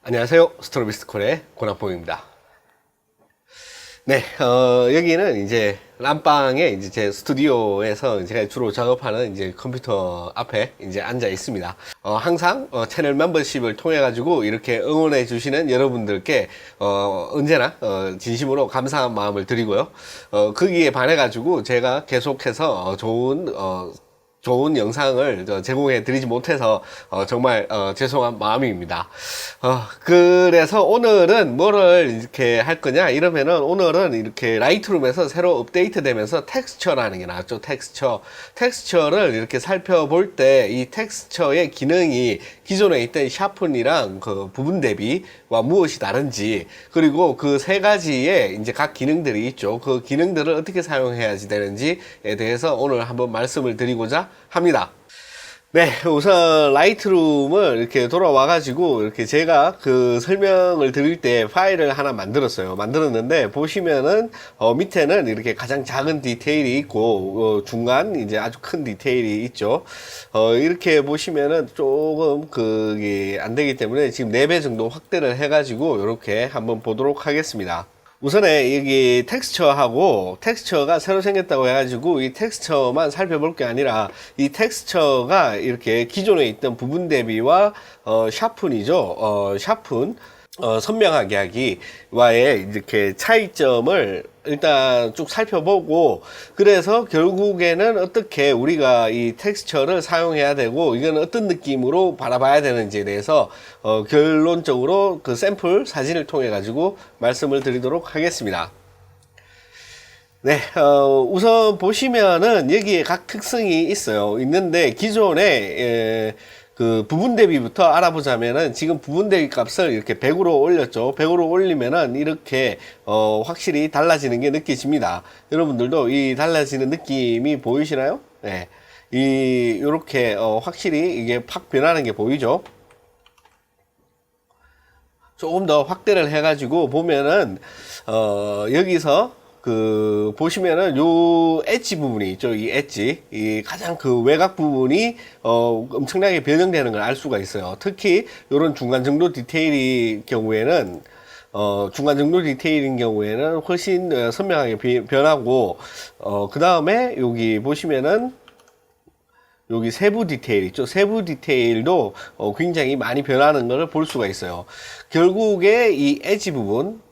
안녕하세요. 스트로비스콜의 권학봉입니다. 네, 여기는 이제 람빵의 이제 제 스튜디오에서 제가 주로 작업하는 이제 컴퓨터 앞에 이제 앉아 있습니다. 항상 채널 멤버십을 통해 가지고 이렇게 응원해 주시는 여러분들께 언제나 진심으로 감사한 마음을 드리고요. 거기에 반해 가지고 제가 계속해서 좋은 영상을 제공해 드리지 못해서 정말 죄송한 마음입니다. 그래서 오늘은 뭐를 이렇게 할 거냐 이러면은 오늘은 이렇게 라이트룸에서 새로 업데이트 되면서 텍스처라는 게 나왔죠. 텍스처를 이렇게 살펴볼 때 이 텍스처의 기능이 기존에 있던 샤픈이랑 그 부분 대비와 무엇이 다른지, 그리고 그 세 가지의 이제 각 기능들이 있죠. 그 기능들을 어떻게 사용해야지 되는지에 대해서 오늘 한번 말씀을 드리고자 합니다. 네, 우선 라이트룸을 이렇게 돌아와가지고 이렇게 제가 그 설명을 드릴 때 파일을 하나 만들었는데 보시면은 밑에는 이렇게 가장 작은 디테일이 있고 중간 이제 아주 큰 디테일이 있죠. 이렇게 보시면은 조금 그게 안 되기 때문에 지금 4배 정도 확대를 해가지고 이렇게 한번 보도록 하겠습니다. 우선에 여기 텍스처가 새로 생겼다고 해가지고 이 텍스처만 살펴볼 게 아니라 이 텍스처가 이렇게 기존에 있던 부분 대비와 샤픈이죠. 샤픈 선명하게 하기와의 이렇게 차이점을 일단 쭉 살펴보고, 그래서 결국에는 어떻게 우리가 이 텍스처를 사용해야 되고 이건 어떤 느낌으로 바라봐야 되는지에 대해서 결론적으로 그 샘플 사진을 통해 가지고 말씀을 드리도록 하겠습니다. 네, 우선 보시면은 여기에 각 특성이 있는데 기존에 그 부분 대비부터 알아보자면은 지금 부분 대비 값을 이렇게 100으로 올렸죠. 100으로 올리면은 이렇게 확실히 달라지는 게 느껴집니다. 여러분들도 이 달라지는 느낌이 보이시나요? 네. 요렇게 확실히 이게 팍 변하는 게 보이죠? 조금 더 확대를 해가지고 보면은 여기서 그 보시면은 요 엣지 부분이 있죠. 이 엣지, 이 가장 그 외곽 부분이 엄청나게 변형되는 걸 알 수가 있어요. 특히 요런 중간 정도 디테일인 경우에는 훨씬 선명하게 변하고, 그 다음에 여기 보시면은 여기 세부 디테일 있죠. 세부 디테일도 굉장히 많이 변하는 것을 볼 수가 있어요. 결국에 이 엣지 부분,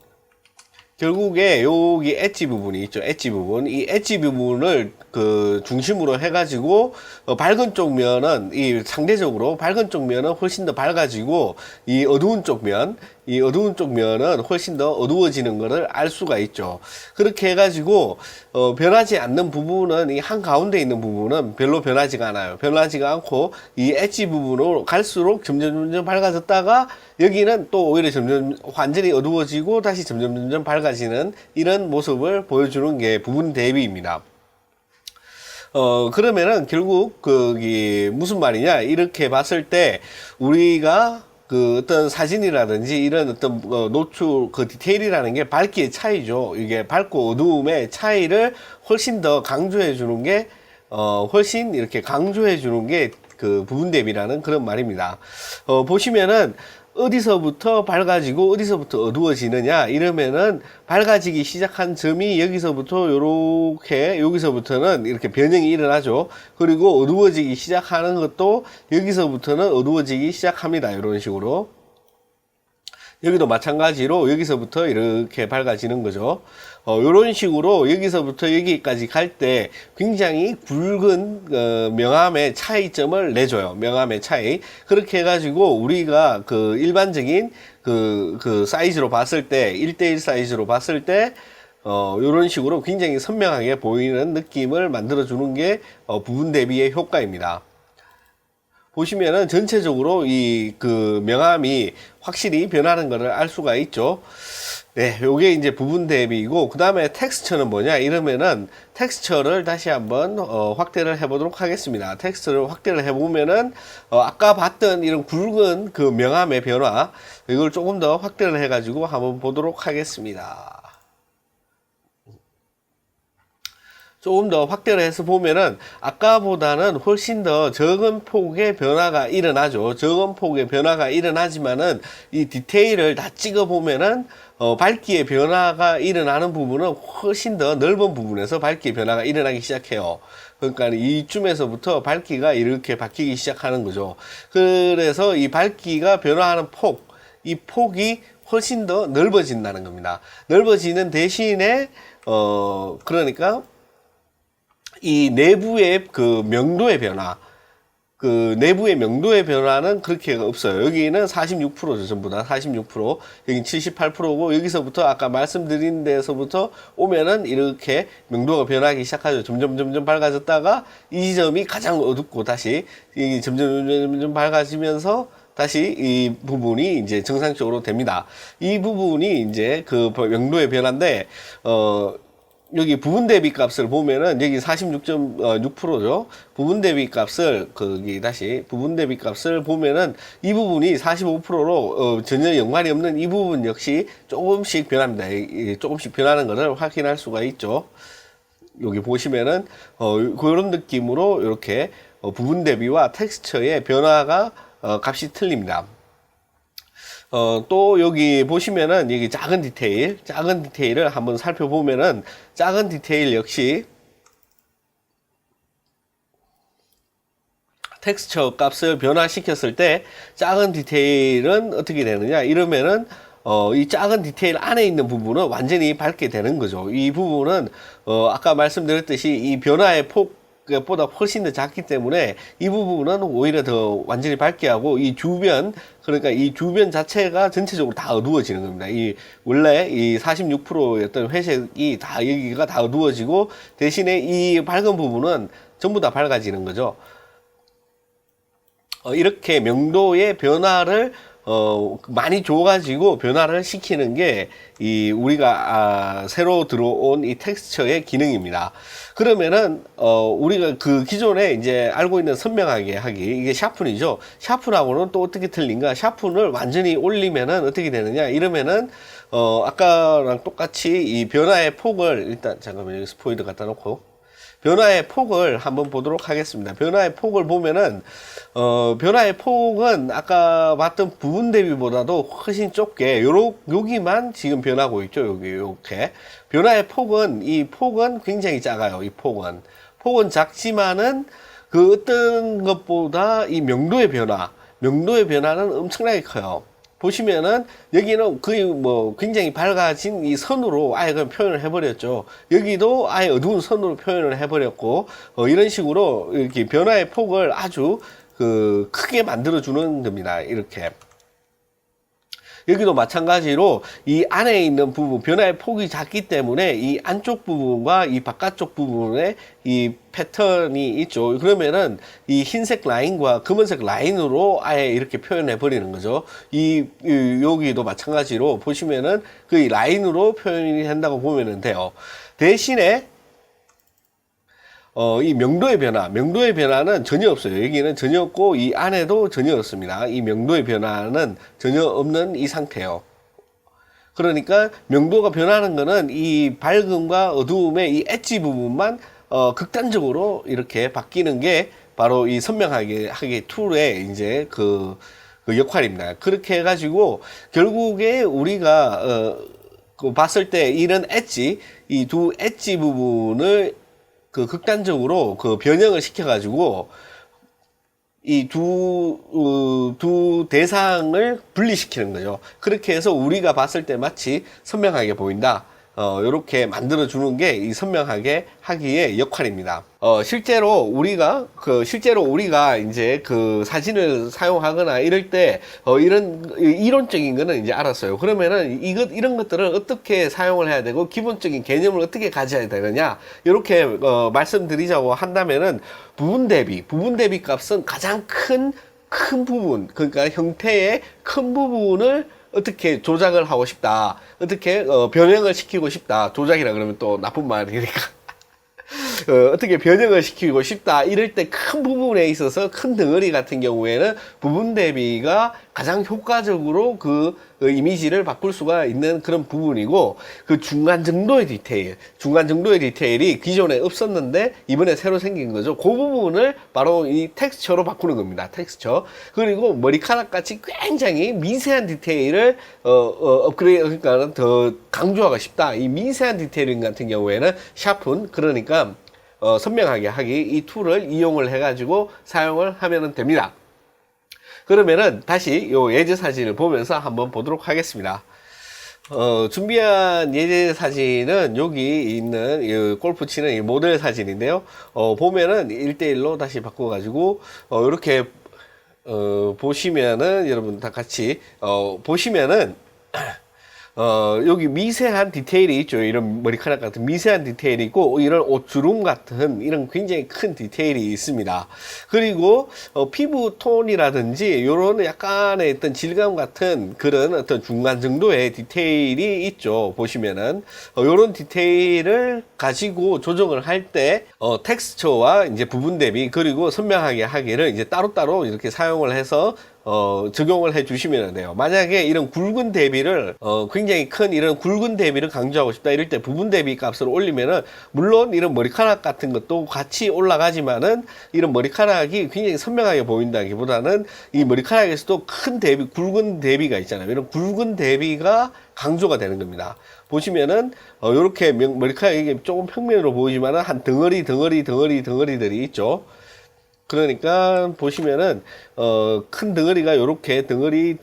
여기 엣지 부분이 있죠. 엣지 부분. 이 엣지 부분을 그 중심으로 해가지고, 밝은 쪽면은, 상대적으로 밝은 쪽면은 훨씬 더 밝아지고, 이 어두운 쪽면은 훨씬 더 어두워지는 것을 알 수가 있죠. 그렇게 해가지고, 변하지 않는 부분은, 이 한가운데 있는 부분은 별로 변하지가 않아요. 변하지가 않고, 이 엣지 부분으로 갈수록 점점 밝아졌다가, 여기는 또 오히려 점점 완전히 어두워지고, 다시 점점 밝아지는 이런 모습을 보여주는 게 부분 대비입니다. 그러면은 결국 그게 무슨 말이냐, 이렇게 봤을 때 우리가 그 어떤 사진이라든지 이런 어떤 노출 그 디테일이라는 게 밝기의 차이죠. 이게 밝고 어두움의 차이를 훨씬 더 강조해 주는 게 훨씬 이렇게 강조해 주는 게 그 부분 대비라는 그런 말입니다. 보시면은 어디서부터 밝아지고 어디서부터 어두워지느냐 이러면은 밝아지기 시작한 점이 여기서부터는 이렇게 변형이 일어나죠. 그리고 어두워지기 시작하는 것도 여기서부터는 어두워지기 시작합니다. 이런 식으로. 여기도 마찬가지로 여기서부터 이렇게 밝아지는 거죠. 이런 식으로 여기서부터 여기까지 갈 때 굉장히 굵은 명암의 차이점을 내줘요. 명암의 차이. 그렇게 해가지고 우리가 그 일반적인 그 사이즈로 봤을 때 1:1 사이즈로 봤을 때 이런 식으로 굉장히 선명하게 보이는 느낌을 만들어주는 게 부분 대비의 효과입니다. 보시면은 전체적으로 그 명암이 확실히 변하는 것을 알 수가 있죠. 네, 요게 이제 부분 대비이고, 그 다음에 텍스처는 뭐냐 이러면은 텍스처를 다시 한번 확대를 해보도록 하겠습니다. 텍스처를 확대를 해보면은 아까 봤던 이런 굵은 그 명암의 변화, 이걸 조금 더 확대를 해가지고 한번 보도록 하겠습니다. 조금 더 확대를 해서 보면은 아까보다는 훨씬 더 적은 폭의 변화가 일어나죠. 적은 폭의 변화가 일어나지만은 이 디테일을 다 찍어 보면은 밝기의 변화가 일어나는 부분은 훨씬 더 넓은 부분에서 밝기의 변화가 일어나기 시작해요. 그러니까 이쯤에서부터 밝기가 이렇게 바뀌기 시작하는 거죠. 그래서 이 밝기가 변화하는 폭, 이 폭이 훨씬 더 넓어진다는 겁니다. 넓어지는 대신에 그러니까 이 내부의 그 명도의 변화, 그 내부의 명도의 변화는 그렇게 없어요. 여기는 46%죠. 전부 다 46%, 여기 78%고 여기서부터 아까 말씀드린 데서부터 오면은 이렇게 명도가 변하기 시작하죠. 점점 밝아졌다가 이 지점이 가장 어둡고 다시 이 점점 밝아지면서 다시 이 부분이 이제 정상적으로 됩니다. 이 부분이 이제 그 명도의 변화인데 여기 부분 대비 값을 보면은 여기 46.6%죠. 부분 대비 값을 거기 다시 부분 대비 값을 보면은 이 부분이 45%로 전혀 연관이 없는 이 부분 역시 조금씩 변합니다. 조금씩 변하는 것을 확인할 수가 있죠. 여기 보시면은 그런 느낌으로 이렇게 부분 대비와 텍스처의 변화가 값이 틀립니다. 또 여기 보시면은 여기 작은 디테일을 한번 살펴보면은 작은 디테일 역시 텍스처 값을 변화시켰을 때 작은 디테일은 어떻게 되느냐 이러면은 이 작은 디테일 안에 있는 부분은 완전히 밝게 되는 거죠. 이 부분은 아까 말씀드렸듯이 이 변화의 폭보다 훨씬 더 작기 때문에 이 부분은 오히려 더 완전히 밝게 하고 이 주변, 그러니까 이 주변 자체가 전체적으로 다 어두워지는 겁니다. 이 원래 이 46%였던 회색이 다 여기가 다 어두워지고 대신에 이 밝은 부분은 전부 다 밝아지는 거죠. 이렇게 명도의 변화를 많이 줘가지고 변화를 시키는 게 이 우리가 새로 들어온 이 텍스처의 기능입니다. 그러면은 우리가 그 기존에 이제 알고 있는 선명하게 하기, 이게 샤픈이죠. 샤픈하고는 또 어떻게 틀린가? 샤픈을 완전히 올리면은 어떻게 되느냐? 이러면은 아까랑 똑같이 이 변화의 폭을 일단 잠깐만 여기 스포이드 갖다 놓고 변화의 폭을 한번 보도록 하겠습니다. 변화의 폭을 보면은 변화의 폭은 아까 봤던 부분 대비보다도 훨씬 좁게 여기만 지금 변하고 있죠. 여기 이렇게 변화의 폭은 이 폭은 굉장히 작아요. 이 폭은 작지만은 그 어떤 것보다 이 명도의 변화는 엄청나게 커요. 보시면은 여기는 거의 뭐 굉장히 밝아진 이 선으로 아예 그냥 표현을 해버렸죠. 여기도 아예 어두운 선으로 표현을 해버렸고 이런 식으로 이렇게 변화의 폭을 아주 크게 만들어주는 겁니다. 이렇게. 여기도 마찬가지로 이 안에 있는 부분, 변화의 폭이 작기 때문에 이 안쪽 부분과 이 바깥쪽 부분에 이 패턴이 있죠. 그러면은 이 흰색 라인과 검은색 라인으로 아예 이렇게 표현해 버리는 거죠. 여기도 마찬가지로 보시면은 그 라인으로 표현이 된다고 보면 돼요. 대신에 이 명도의 변화는 전혀 없어요. 여기는 전혀 없고 이 안에도 전혀 없습니다. 이 명도의 변화는 전혀 없는 이 상태예요. 그러니까 명도가 변하는 거는 이 밝음과 어두움의 이 엣지 부분만 극단적으로 이렇게 바뀌는 게 바로 이 선명하게 하기 툴의 이제 그 역할입니다. 그렇게 해가지고 결국에 우리가 봤을 때 이런 엣지, 이 두 엣지 부분을 극단적으로 변형을 시켜가지고 이 두 대상을 분리시키는 거죠. 그렇게 해서 우리가 봤을 때 마치 선명하게 보인다. 이렇게 만들어주는 게 이 선명하게 하기의 역할입니다. 실제로 우리가 이제 사진을 사용하거나 이럴 때, 이론적인 거는 이제 알았어요. 그러면은 이런 것들을 어떻게 사용을 해야 되고, 기본적인 개념을 어떻게 가져야 되느냐, 이렇게, 말씀드리자고 한다면은, 부분 대비 값은 가장 큰 부분, 그러니까 형태의 큰 부분을 어떻게 조작을 하고 싶다. 어떻게 변형을 시키고 싶다. 조작이라 그러면 또 나쁜 말이니까. 어떻게 변형을 시키고 싶다. 이럴 때 큰 부분에 있어서 큰 덩어리 같은 경우에는 부분 대비가 가장 효과적으로 그 이미지를 바꿀 수가 있는 그런 부분이고, 그 중간 정도의 디테일이 기존에 없었는데 이번에 새로 생긴 거죠. 그 부분을 바로 이 텍스처로 바꾸는 겁니다. 텍스처. 그리고 머리카락 같이 굉장히 미세한 디테일을 업그레이드, 그러니까 더 강조하고 싶다. 이 미세한 디테일링 같은 경우에는 샤픈, 그러니까 선명하게 하기, 이 툴을 이용을 해가지고 사용을 하면 됩니다. 그러면은 다시 요 예제 사진을 보면서 한번 보도록 하겠습니다. 준비한 예제 사진은 여기 있는 이 골프 치는 이 모델 사진인데요. 보면은 1대1로 다시 바꿔가지고, 이렇게, 보시면은, 여러분 다 같이, 보시면은, 여기 미세한 디테일이 있죠. 이런 머리카락 같은 미세한 디테일이 있고, 이런 옷주름 같은 이런 굉장히 큰 디테일이 있습니다. 그리고, 피부 톤이라든지, 이런 약간의 어떤 질감 같은 그런 어떤 중간 정도의 디테일이 있죠. 보시면은. 이런 디테일을 가지고 조정을 할 때, 텍스처와 이제 부분 대비, 그리고 선명하게 하기를 이제 따로따로 이렇게 사용을 해서 적용을 해 주시면 돼요. 만약에 이런 굵은 대비를, 굉장히 큰 이런 굵은 대비를 강조하고 싶다. 이럴 때 부분 대비 값을 올리면은, 물론 이런 머리카락 같은 것도 같이 올라가지만은, 이런 머리카락이 굉장히 선명하게 보인다기보다는, 이 머리카락에서도 큰 대비, 굵은 대비가 있잖아요. 이런 굵은 대비가 강조가 되는 겁니다. 보시면은, 요렇게 머리카락이 조금 평면으로 보이지만은, 한 덩어리들이 있죠. 그러니까 보시면은 큰 덩어리가 요렇게 덩어리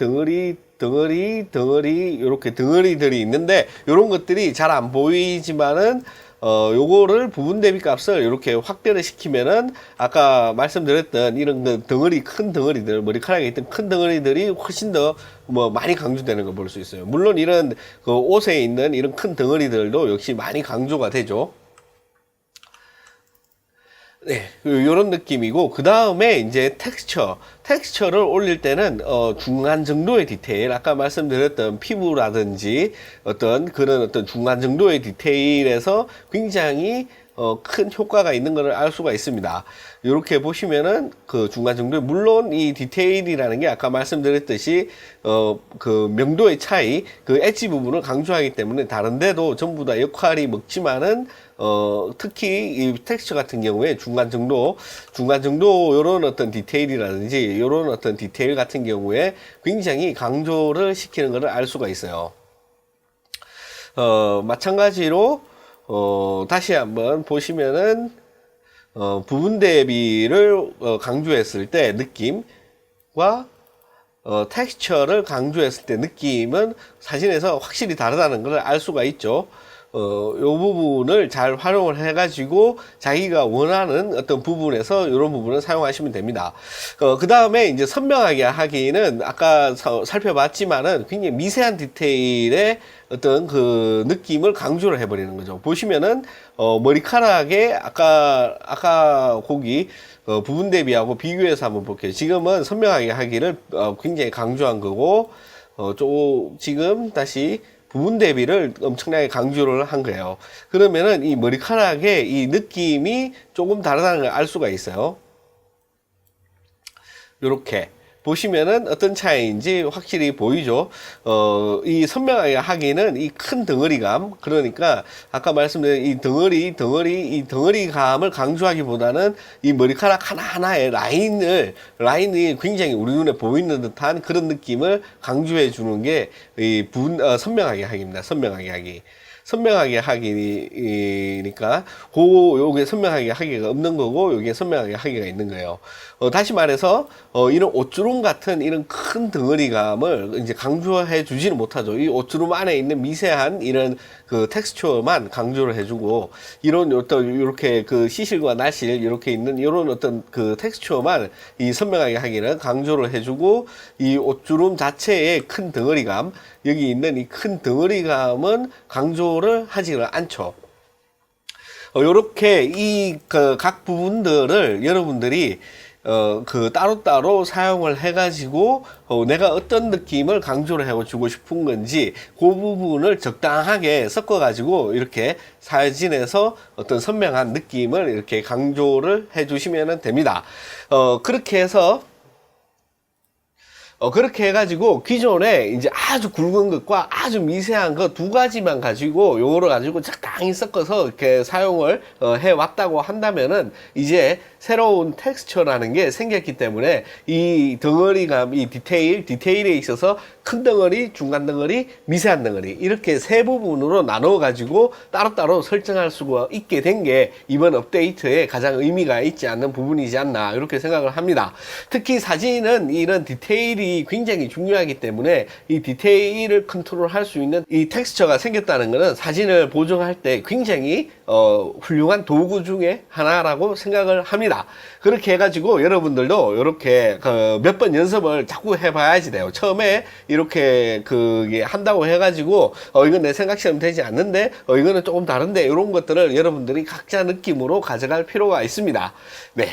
요렇게 덩어리들이 있는데, 요런 것들이 잘 안 보이지만은 요거를 부분 대비 값을 이렇게 확대를 시키면은 아까 말씀드렸던 이런 그 큰 덩어리들, 머리카락에 있던 큰 덩어리들이 훨씬 더 많이 강조되는 걸 볼 수 있어요. 물론 이런 그 옷에 있는 이런 큰 덩어리들도 역시 많이 강조가 되죠. 네, 요런 느낌이고, 그 다음에 이제 텍스처를 올릴 때는, 중간 정도의 디테일, 아까 말씀드렸던 피부라든지 어떤 그런 어떤 중간 정도의 디테일에서 굉장히 큰 효과가 있는 것을 알 수가 있습니다. 이렇게 보시면은 그 중간 정도, 물론 이 디테일이라는 게 아까 말씀드렸듯이 그 명도의 차이, 그 엣지 부분을 강조하기 때문에 다른데도 전부 다 역할이 먹지만은 특히 이 텍스처 같은 경우에 중간 정도 요런 어떤 디테일이라든지 요런 어떤 디테일 같은 경우에 굉장히 강조를 시키는 것을 알 수가 있어요. 마찬가지로 다시 한번 보시면은 부분 대비를 강조했을 때 느낌과 텍스처를 강조했을 때 느낌은 사진에서 확실히 다르다는 걸 알 수가 있죠. 요 부분을 잘 활용을 해가지고 자기가 원하는 어떤 부분에서 이런 부분을 사용하시면 됩니다. 그 다음에 이제 선명하게 하기는 아까 살펴봤지만은 굉장히 미세한 디테일의 어떤 그 느낌을 강조를 해버리는 거죠. 보시면은 머리카락에 아까 거기 부분 대비하고 비교해서 한번 볼게요. 지금은 선명하게 하기를 굉장히 강조한 거고, 지금 다시 부분 대비를 엄청나게 강조를 한 거예요. 그러면은 이 머리카락의 이 느낌이 조금 다르다는 걸 알 수가 있어요. 요렇게 보시면은 어떤 차이인지 확실히 보이죠. 이 선명하게 하기는 이 큰 덩어리감, 그러니까 아까 말씀드린 이 덩어리감을 강조하기보다는 이 머리카락 하나하나의 라인이 굉장히 우리 눈에 보이는 듯한 그런 느낌을 강조해 주는 게 이 선명하게 하기입니다. 선명하게 하기니까 요게 선명하게 하기가 없는 거고, 요게 선명하게 하기가 있는 거예요. 다시 말해서 이런 옷주름 같은 이런 큰 덩어리감을 이제 강조해 주지는 못하죠. 이 옷주름 안에 있는 미세한 이런 그 텍스처만 강조를 해주고, 이런 어떤 이렇게 그 시실과 나실 이렇게 있는 이런 어떤 그 텍스처만 이 선명하게 하기는 강조를 해주고, 이 옷주름 자체의 큰 덩어리감, 여기 있는 이 큰 덩어리감은 강조를 하지는 않죠. 요렇게 이 각 부분들을 여러분들이 그 따로따로 사용을 해가지고 내가 어떤 느낌을 강조를 해주고 싶은 건지 그 부분을 적당하게 섞어가지고 이렇게 사진에서 어떤 선명한 느낌을 이렇게 강조를 해주시면 됩니다. 그렇게 해서 그렇게 해가지고 기존에 이제 아주 굵은 것과 아주 미세한 것 두 가지만 가지고 요거를 가지고 적당히 섞어서 이렇게 사용을 해왔다고 한다면은 이제 새로운 텍스처라는 게 생겼기 때문에 이 덩어리감, 이 디테일에 있어서 큰 덩어리, 중간 덩어리, 미세한 덩어리 이렇게 세 부분으로 나눠 가지고 따로따로 설정할 수가 있게 된 게 이번 업데이트에 가장 의미가 있지 않는 부분이지 않나 이렇게 생각을 합니다. 특히 사진은 이런 디테일이 굉장히 중요하기 때문에 이 디테일을 컨트롤할 수 있는 이 텍스처가 생겼다는 것은 사진을 보정할 때 굉장히 훌륭한 도구 중에 하나라고 생각을 합니다. 그렇게 해가지고 여러분들도 이렇게 몇 번 연습을 자꾸 해봐야지 돼요. 처음에 이렇게 그게 한다고 해가지고 이건 내 생각처럼 되지 않는데 이거는 조금 다른데 이런 것들을 여러분들이 각자 느낌으로 가져갈 필요가 있습니다. 네.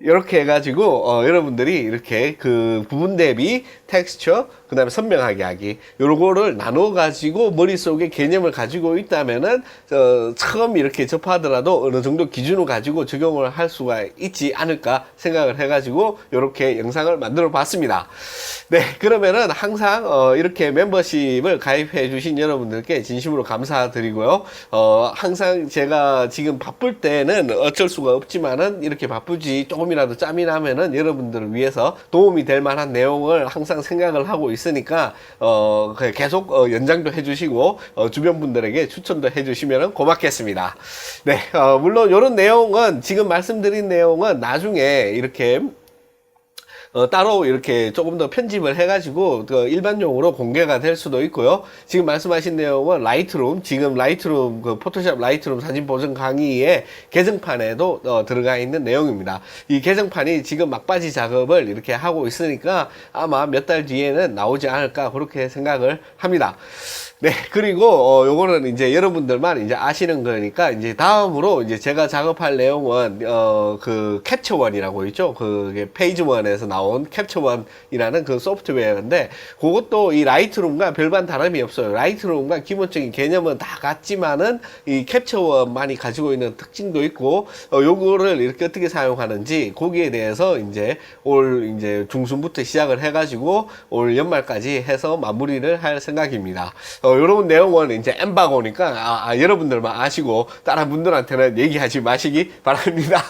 이렇게 해가지고 여러분들이 이렇게 그 부분 대비 텍스처 그 다음에 선명하게 하기 요거를 나눠 가지고 머릿속에 개념을 가지고 있다면은 처음 이렇게 접하더라도 어느 정도 기준을 가지고 적용을 할 수가 있지 않을까 생각을 해가지고 이렇게 영상을 만들어 봤습니다. 네, 그러면은 항상 이렇게 멤버십을 가입해 주신 여러분들께 진심으로 감사드리고요. 항상 제가 지금 바쁠 때는 어쩔 수가 없지만은 이렇게 바쁘지 조금이라도 짬이 나면은 여러분들을 위해서 도움이 될 만한 내용을 항상 생각을 하고 있으니까 계속 연장도 해주시고 주변 분들에게 추천도 해주시면 고맙겠습니다. 네, 물론 이런 내용은 지금 말씀드린 내용은 나중에 이렇게 따로 이렇게 조금 더 편집을 해가지고 일반용으로 공개가 될 수도 있고요. 지금 말씀하신 내용은 라이트룸, 지금 라이트룸, 포토샵 라이트룸 사진 보정 강의의 개정판에도 들어가 있는 내용입니다. 이 개정판이 지금 막바지 작업을 이렇게 하고 있으니까 아마 몇 달 뒤에는 나오지 않을까 그렇게 생각을 합니다. 네, 그리고 요거는 이제 여러분들만 이제 아시는 거니까 이제 다음으로 이제 제가 작업할 내용은 그 캡처원이라고 있죠. 그게 페이지원에서 나온 캡처원이라는 그 소프트웨어인데 그것도 이 라이트룸과 별반 다름이 없어요. 라이트룸과 기본적인 개념은 다 같지만은 이 캡처원만이 가지고 있는 특징도 있고 요거를 이렇게 어떻게 사용하는지 거기에 대해서 이제 올 이제 중순부터 시작을 해가지고 올 연말까지 해서 마무리를 할 생각입니다. 요런 내용은 이제 엠바고니까 여러분들만 아시고 다른 분들한테는 얘기하지 마시기 바랍니다.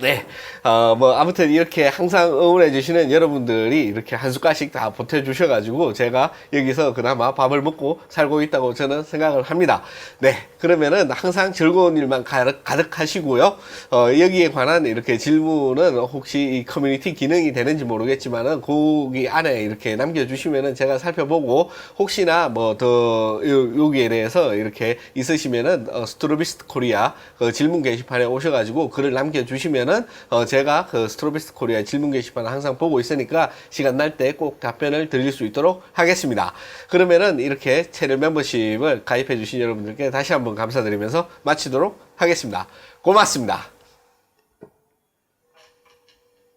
네. 아무튼 이렇게 항상 응원해 주시는 여러분들이 이렇게 한 숟갈씩 다 보태주셔가지고 제가 여기서 그나마 밥을 먹고 살고 있다고 저는 생각을 합니다. 네. 그러면은 항상 즐거운 일만 가득하시고요. 여기에 관한 이렇게 질문은 혹시 이 커뮤니티 기능이 되는지 모르겠지만은 거기 안에 이렇게 남겨주시면은 제가 살펴보고 혹시나 뭐 더 여기에 대해서 이렇게 있으시면은 스트로비스트 코리아 그 질문 게시판에 오셔가지고 글을 남겨주시면은 제가 그 스트로비스트 코리아 질문 게시판을 항상 보고 있으니까 시간 날 때 꼭 답변을 드릴 수 있도록 하겠습니다. 그러면은 이렇게 채널 멤버십을 가입해 주신 여러분들께 다시 한번 감사드리면서 마치도록 하겠습니다. 고맙습니다.